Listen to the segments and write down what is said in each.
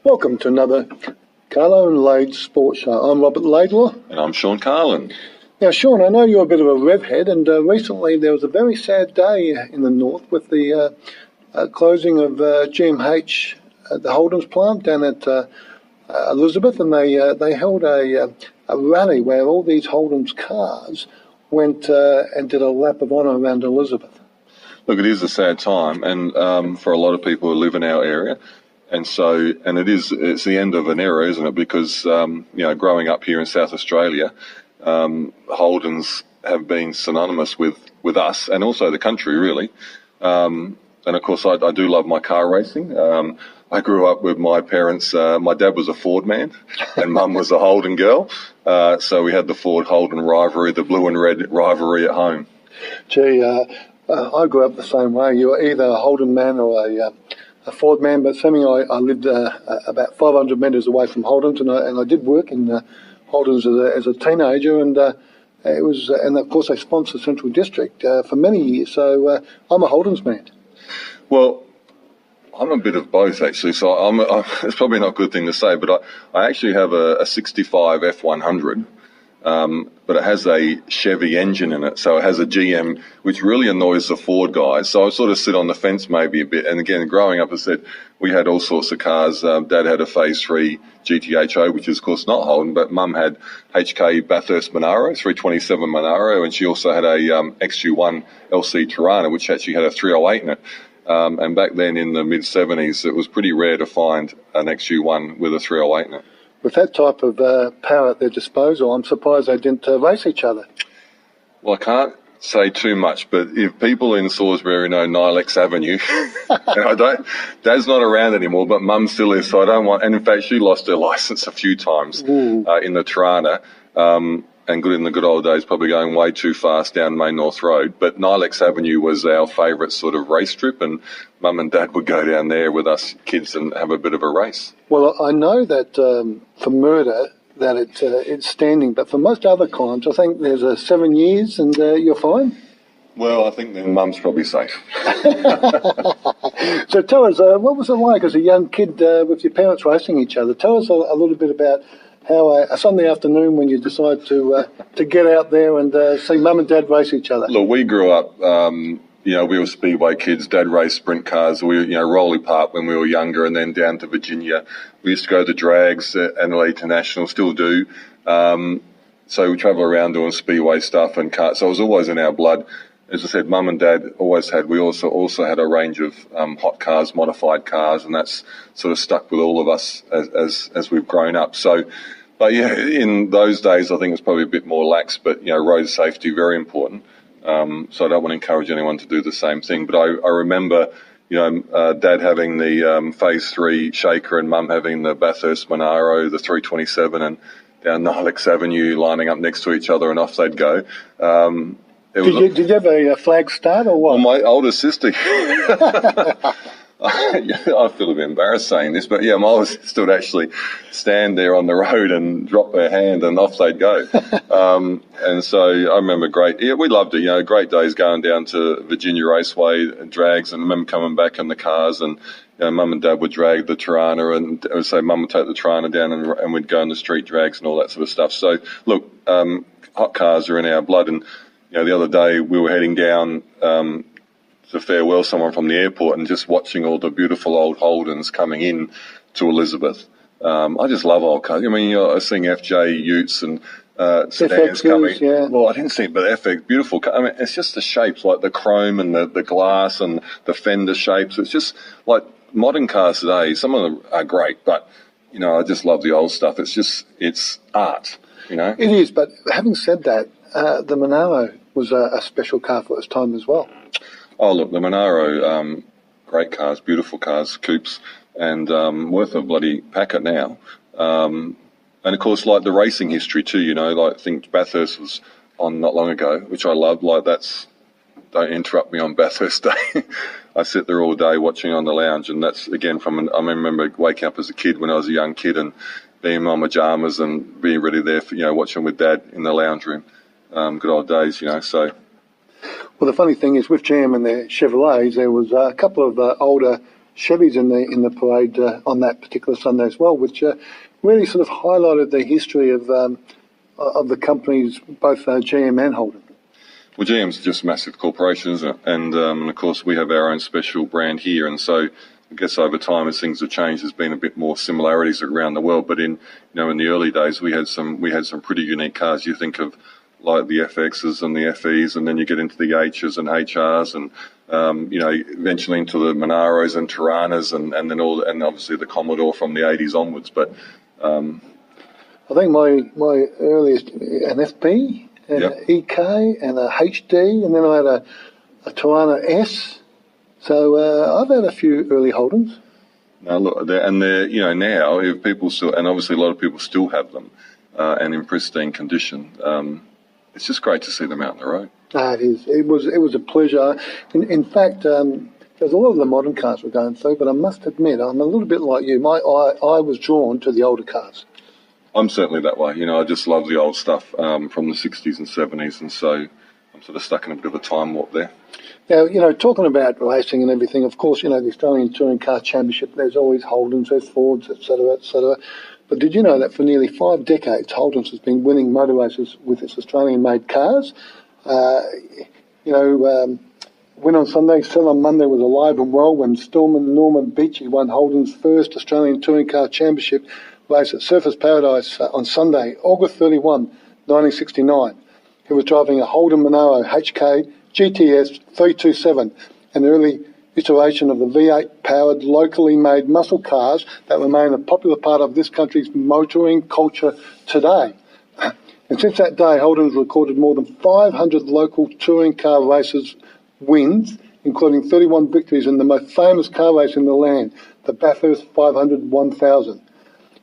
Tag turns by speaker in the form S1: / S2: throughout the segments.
S1: Welcome to another Carlo and Lade Sports Show. I'm Robert Laidlaw.
S2: And I'm Sean Carlin.
S1: Now, Sean, I know you're a bit of a rev head, and recently there was a very sad day in the north with the closing of GMH, the Holden's plant down at Elizabeth, and they held a rally where all these Holden's cars went and did a lap of honour around Elizabeth.
S2: Look, it is a sad time, and for a lot of people who live in our area. And so, it's the end of an era, isn't it? Because, growing up here in South Australia, Holdens have been synonymous with us and also the country, really. And of course, I do love my car racing. I grew up with my parents. My dad was a Ford man and Mum was a Holden girl. So we had the Ford-Holden rivalry, the blue and red rivalry at home.
S1: Gee, I grew up the same way. You were either a Holden man or a Ford man, but something I lived about 500 metres away from Holden's, and I did work in Holden's as a teenager, and it was, and of course they sponsored Central District for many years. So I'm a Holden's man.
S2: Well, I'm a bit of both actually. So it's probably not a good thing to say, but I actually have a 65 F100. But it has a Chevy engine in it, so it has a GM, which really annoys the Ford guys. So I sort of sit on the fence maybe a bit. And again, growing up, I said we had all sorts of cars. Dad had a Phase 3 GTHO, which is of course not Holden, but Mum had HK Bathurst Monaro, 327 Monaro, and she also had a XU1 LC Tirana, which actually had a 308 in it. And back then in the mid-70s, it was pretty rare to find an XU1 with a 308 in it.
S1: With that type of power at their disposal, I'm surprised they didn't race each other.
S2: Well, I can't say too much, but if people in Salisbury know Nilex Avenue, and Dad's not around anymore, but Mum still is, so I don't want, and in fact she lost her licence a few times in the Tirana, and in the good old days, probably going way too fast down Main North Road. But Nilex Avenue was our favourite sort of race trip, and Mum and Dad would go down there with us kids and have a bit of a race.
S1: Well, I know that for murder that it's standing, but for most other crimes, I think there's 7 years and you're fine.
S2: Well, I think then Mum's probably safe.
S1: So tell us, what was it like as a young kid with your parents racing each other? Tell us a little bit about how a Sunday afternoon when you decide to get out there and see Mum and Dad race each other.
S2: Look, we grew up, we were Speedway kids. Dad raced sprint cars. We were, Rolly Park when we were younger, and then down to Virginia. We used to go to drags and International, still do. So we travel around doing Speedway stuff and karts. So it was always in our blood. As I said, Mum and Dad always had. We also had a range of hot cars, modified cars, and that's sort of stuck with all of us as we've grown up. So. But yeah, in those days, I think it was probably a bit more lax, but, road safety, very important. So I don't want to encourage anyone to do the same thing. But I remember, Dad having the Phase 3 Shaker and Mum having the Bathurst Monaro, the 327, and down Nilex Avenue lining up next to each other, and off they'd go.
S1: Did you have a flag start or what?
S2: Well, my older sister... I feel a bit embarrassed saying this, but yeah, my older sister would actually stand there on the road and drop her hand and off they'd go. And so I remember we loved it, great days going down to Virginia Raceway and drags, and I remember coming back in the cars, and Mum and Dad would drag the Tirana, and so Mum would take the Tirana down and we'd go on the street drags and all that sort of stuff. So look, hot cars are in our blood, and the other day we were heading down to farewell someone from the airport and just watching all the beautiful old Holdens coming in to Elizabeth. I just love old cars. I mean, I was seeing FJ Utes and sedans coming.
S1: Yeah.
S2: Well, I didn't see it, but FX, beautiful. I mean, it's just the shapes, like the chrome and the glass and the fender shapes. It's just like modern cars today. Some of them are great, but, I just love the old stuff. It's art, It
S1: is, but having said that, the Monaro was a special car for its time as well.
S2: Oh, look, the Monaro, great cars, beautiful cars, coupes, and worth a bloody packet now. And, of course, like the racing history too, I think Bathurst was on not long ago, which I love. Don't interrupt me on Bathurst Day. I sit there all day watching on the lounge, and that's, again, I remember waking up as a kid when I was a young kid and being in my pyjamas and being ready there for, watching with Dad in the lounge room. Good old days, so...
S1: Well, the funny thing is with GM and their Chevrolets, there was a couple of older Chevys in the parade on that particular Sunday as well, which really sort of highlighted the history of the companies, both GM and Holden.
S2: Well, GM's just a massive corporation, isn't it? And of course, we have our own special brand here, and so I guess over time, as things have changed, there's been a bit more similarities around the world. But in the early days, we had some pretty unique cars. You think of like the FXs and the FEs, and then you get into the H's and HRs, and eventually into the Monaros and Tiranas, and then and obviously the Commodore from the 80s onwards. But
S1: I think my earliest an FP and an EK and a HD, and then I had a Tirana S. So I've had a few early Holdens.
S2: No, look, they're now if people still, and obviously a lot of people still have them, and in pristine condition. It's just great to see them out on the road.
S1: It is. It was a pleasure. In fact, there's a lot of the modern cars we're going through, but I must admit I'm a little bit like you. I was drawn to the older cars.
S2: I'm certainly that way. I just love the old stuff from the 60s and 70s, and so I'm sort of stuck in a bit of a time warp there.
S1: Now, talking about racing and everything, of course, the Australian Touring Car Championship, there's always Holdens, there's Fords, etc., etc. But did you know that for nearly 5 decades, Holdens has been winning motor races with its Australian-made cars? Win on Sunday, sell on Monday was alive and well when Norman Beachy won Holden's first Australian Touring Car Championship race at Surfers Paradise on Sunday, August 31, 1969. He was driving a Holden Monaro HK GTS 327, an early iteration of the V8-powered, locally made muscle cars that remain a popular part of this country's motoring culture today. And since that day, Holden's recorded more than 500 local touring car races wins, including 31 victories in the most famous car race in the land, the Bathurst 500 1000.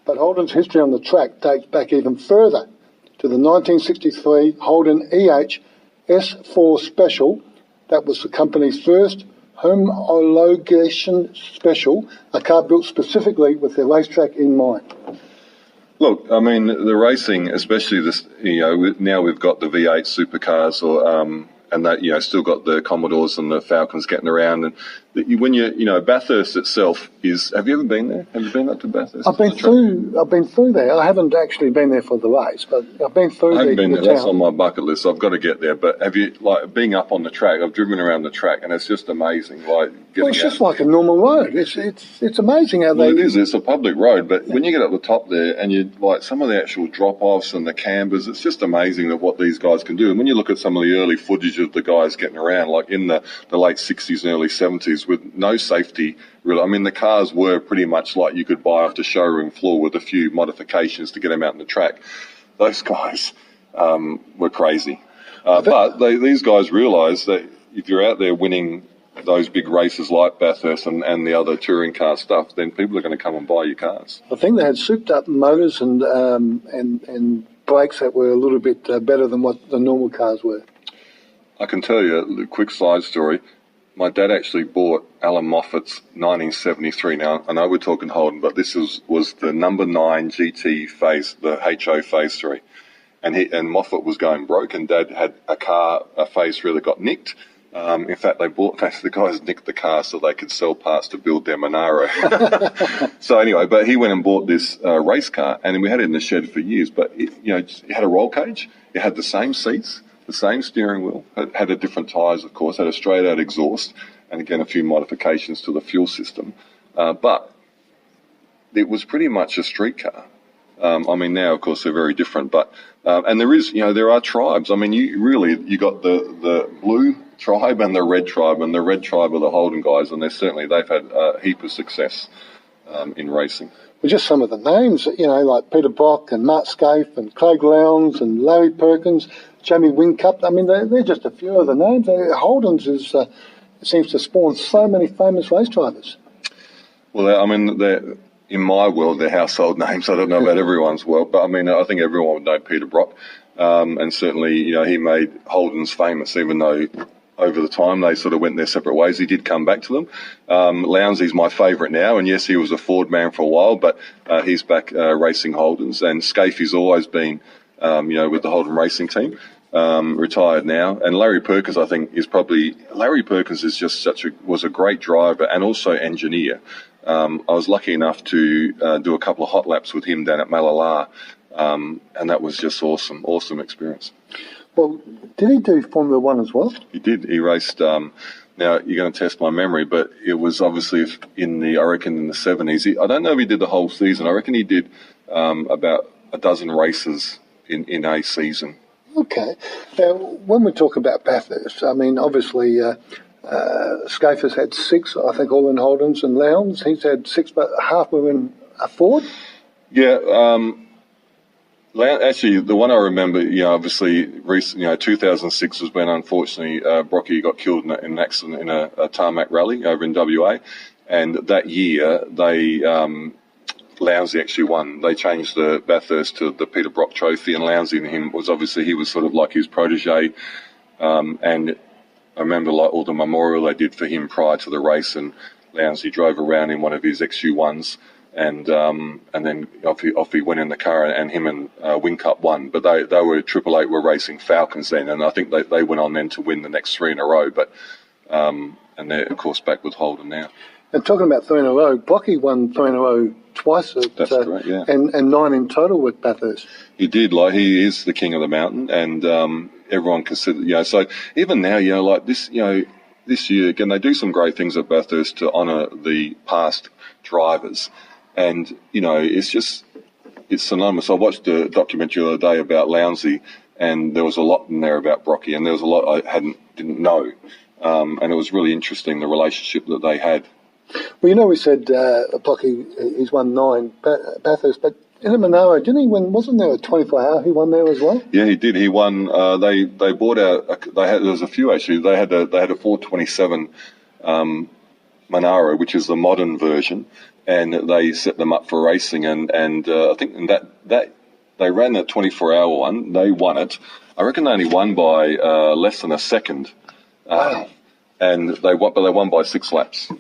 S1: But Holden's history on the track dates back even further to the 1963 Holden EH S4 Special. That was the company's first homologation special, a car built specifically with their racetrack in mind.
S2: Look, I mean, the racing, especially this, now we've got the V8 supercars, and that, still got the Commodores and the Falcons getting around. And when Bathurst itself is, have you ever been there? Have you been up to Bathurst?
S1: I've been through there. I haven't actually been there for the race, but I've been through. I haven't been there.
S2: That's on my bucket list. I've got to get there. But have you, being up on the track? I've driven around the track, and it's just amazing.
S1: It's just like a normal road. It's amazing how
S2: it is. It's a public road, but when you get up the top there, and you some of the actual drop-offs and the cambers, it's just amazing that what these guys can do. And when you look at some of the early footage of the guys getting around, like in the late 60s and early 70s, with no safety, really. I mean, the cars were pretty much like you could buy off the showroom floor with a few modifications to get them out on the track. Those guys were crazy. But these guys realised that if you're out there winning those big races like Bathurst and the other touring car stuff, then people are going to come and buy your cars.
S1: I think they had souped-up motors and brakes that were a little bit better than what the normal cars were.
S2: I can tell you a quick side story. My dad actually bought Alan Moffat's 1973. Now, I know we're talking Holden, but this was the number 9 GT phase, the HO phase 3. And Moffat was going broke, and Dad had a phase 3 that got nicked. In fact, the guys nicked the car so they could sell parts to build their Monaro. So anyway, but he went and bought this race car, and we had it in the shed for years. But it had a roll cage, it had the same seats, the same steering wheel, had a different tyres, of course, had a straight-out exhaust, and again a few modifications to the fuel system. But it was pretty much a street car. I mean, now of course they're very different, but and there are tribes. I mean, you got the blue tribe and the red tribe, and the red tribe are the Holden guys, and they've had a heap of success in racing.
S1: Well, just some of the names, like Peter Brock and Mark Scaife and Craig Lowndes and Larry Perkins, Jamie Whincup. I mean, they're just a few of the names. Holden's seems to spawn so many famous race drivers.
S2: Well, I mean, in my world, they're household names. I don't know about everyone's world, but I mean, I think everyone would know Peter Brock. And certainly, he made Holden's famous, even though over the time they sort of went their separate ways. He did come back to them. Lownde's my favourite now, and yes, he was a Ford man for a while, but he's back racing Holdens. And Scaife's always been, with the Holden racing team. retired now. And Larry Perkins, I think, was a great driver and also engineer. I was lucky enough to do a couple of hot laps with him down at Malala, and that was just awesome experience.
S1: Well, did he do Formula One as well?
S2: He did. He raced. Now you're going to test my memory, but it was obviously in the 70s. I don't know if he did the whole season. I reckon he did about a dozen races in a season.
S1: Okay. Now, when we talk about Bathurst, I mean, obviously, Schaefer's had 6, I think, all in Holdens and Lowndes. He's had 6, but half were in a Ford.
S2: Yeah. Actually, the one I remember, obviously, 2006 was when, unfortunately, Brocky got killed in an accident in a tarmac rally over in WA. And that year, Lounsey actually won. They changed the Bathurst to the Peter Brock Trophy, and Lounsey and him he was sort of like his protege. And I remember like all the memorial they did for him prior to the race, and Lounsey drove around in one of his XU1s, and then off he went in the car, and him and Whincup won. But they were Triple Eight were racing Falcons then, and I think they went on then to win the next 3 in a row. But and they're of course back with Holden now. And
S1: talking about 3 in a row, Brocky won 3 in a row twice.
S2: That's correct, yeah.
S1: And 9 in total with Bathurst.
S2: He did. He is the king of the mountain, and everyone considered. So even now, like this, this year again, they do some great things at Bathurst to honour the past drivers, and it's synonymous. I watched a documentary the other day about Lounsey, and there was a lot in there about Brocky, and there was a lot I didn't know, and it was really interesting the relationship that they had.
S1: Well, we said Brocky, he's won 9 Bathurst, but in a Monaro, didn't he win? Wasn't there a 24-hour he won there as well?
S2: Yeah, he did. He won. They bought out. There was a few actually. They had a 427 Monaro, which is the modern version, and they set them up for racing. And I think in that they ran that 24-hour one. They won it. I reckon they only won by less than a second.
S1: Wow.
S2: And they won by 6 laps.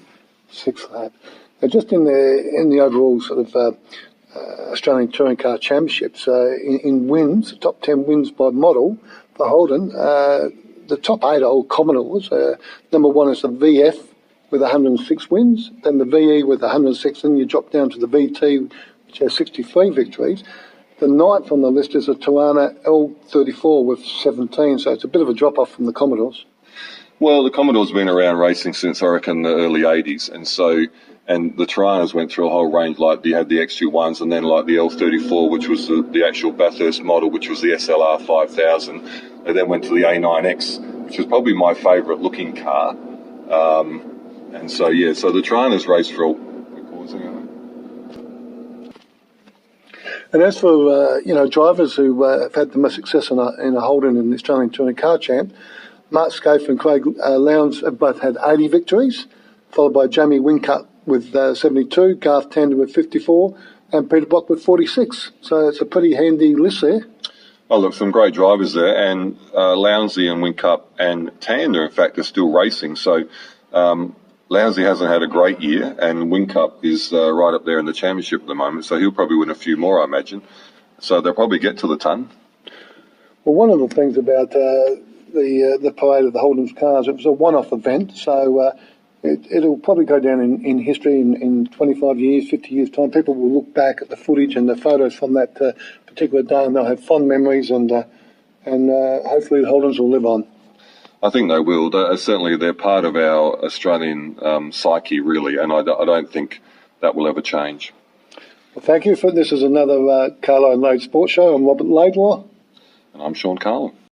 S1: 6 laps. Now, just in the overall sort of Australian Touring Car Championships, in wins, the top 10 wins by model for Holden, the top 8 are all Commodores. Number 1 is the VF with 106 wins, then the VE with 106, and you drop down to the VT, which has 63 victories. The 9th on the list is a Tirana L34 with 17, so it's a bit of a drop-off from the Commodores.
S2: Well, the Commodore's been around racing since, I reckon, the early 80s, and the Tiranas went through a whole range, like you had the XU1s and then like the L34, which was the actual Bathurst model, which was the SLR 5000. They then went to the A9X, which was probably my favourite looking car. So the Tiranas raced for
S1: And as for, drivers who have had the most success in a Holden in the Australian Touring Car Champ, Mark Scaife and Craig Lowndes have both had 80 victories, followed by Jamie Whincup with 72, Garth Tander with 54, and Peter Brock with 46. So it's a pretty handy list there.
S2: Oh, look, some great drivers there, and Lounsey and Whincup and Tander, in fact, are still racing. So Lounsey hasn't had a great year, and Whincup is right up there in the championship at the moment, so he'll probably win a few more, I imagine. So they'll probably get to the ton.
S1: Well, one of the things about the parade of the Holden's cars, it was a one-off event, so it'll probably go down in history in 25 years, 50 years' time. People will look back at the footage and the photos from that particular day, and they'll have fond memories, and hopefully the Holdens will live on.
S2: I think they will. Certainly they're part of our Australian psyche, really, and I don't think that will ever change.
S1: Well, thank you. This is another Carlo and Lade Sports Show. I'm Robert Laidlaw.
S2: And I'm Sean Carlo.